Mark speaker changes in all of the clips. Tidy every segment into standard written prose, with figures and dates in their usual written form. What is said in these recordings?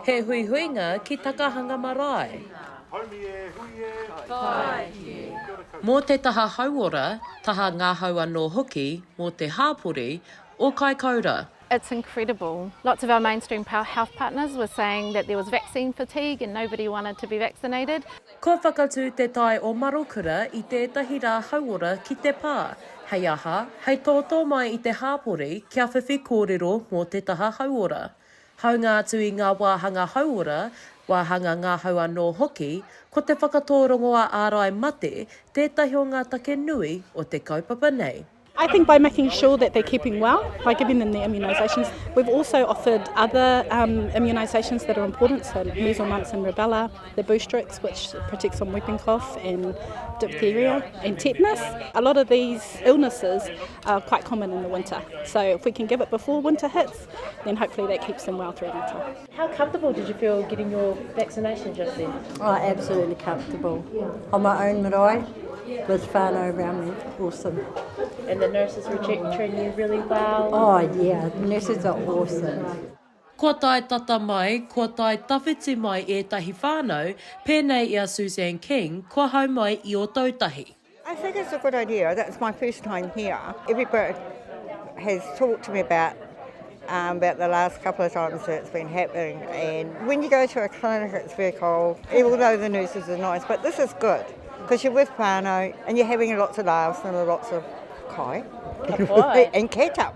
Speaker 1: He hui huinga ki takahanga marae. Mō te taha hauora, taha ngā hau anō hoki, mō te hāpori o Kaikōura.
Speaker 2: It's incredible. Lots of our mainstream health partners were saying that there was vaccine fatigue and nobody wanted to be vaccinated.
Speaker 1: Ko whakatū te Tai O Marokura i tētahi rā hauora ki te pā. Hei aha, hei tōtō mai i te hāpori kia whiwhi kōrero mō te taha hauora. Hau ngā atu i ngā wāhanga hauora, wāhanga ngā hau anō hoki, ko te whakatōrongoa ārai mate, tētahi o ngā take nui o te kaupapa nei.
Speaker 3: I think by making sure that they're keeping well, by giving them their immunisations. We've also offered other immunisations that are important, so measles, mumps and rubella, the Boostrix, which protects from whooping cough and diphtheria and tetanus. A lot of these illnesses are quite common in the winter, so if we can give it before winter hits, then hopefully that keeps them well through winter.
Speaker 1: How comfortable did you feel getting your vaccination just then?
Speaker 4: Oh, absolutely comfortable. On my own marae, with whānau around me, awesome.
Speaker 1: And the nurses were treating you really well?
Speaker 4: Oh yeah, the nurses are awesome.
Speaker 1: Kua tai tata mai, kua tai tawhiti mai ētahi whānau, pēnei ia Suzanne King, kua hau mai I o tautahi.
Speaker 5: I think it's a good idea. That's my first time here. Everybody has talked to me about the last couple of times that it's been happening, and when you go to a clinic it's very cold, although the nurses are nice, but this is good because you're with whānau and you're having lots of laughs and lots of kai and catch up.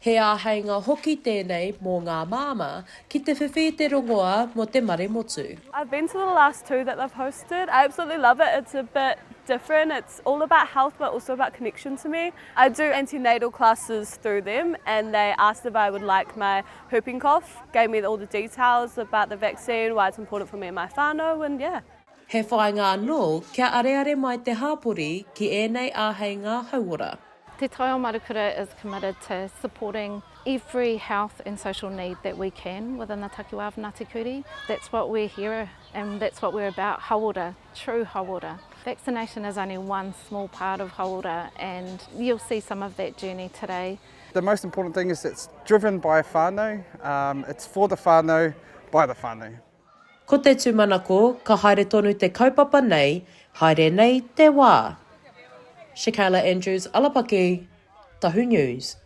Speaker 1: He āheinga hoki tēnei mō ngā māma ki te whiwhi te rongoa mō te mare motu.
Speaker 6: I've been to the last two that they've hosted. I absolutely love it. It's a bit different. It's all about health but also about connection to me. I do antenatal classes through them and they asked if I would like my whooping cough, gave me all the details about the vaccine, why it's important for me and my whānau, and yeah.
Speaker 1: He whainga anō kia areare mai te hāpori ki ēnei āheinga hauora.
Speaker 2: Te Tai O Marokura is committed to supporting every health and social need that we can within the takiwā of Ngāti Kuri. That's what we're here and that's what we're about, hauora, true hauora. Vaccination is only one small part of hauora and you'll see some of that journey today.
Speaker 7: The most important thing is it's driven by whānau, it's for the whānau, by the whānau.
Speaker 1: Ko te tūmanako, ka haere tonu te kaupapa nei, haere nei te wā. Shakayla Andrews-Alapaki, Tahu News.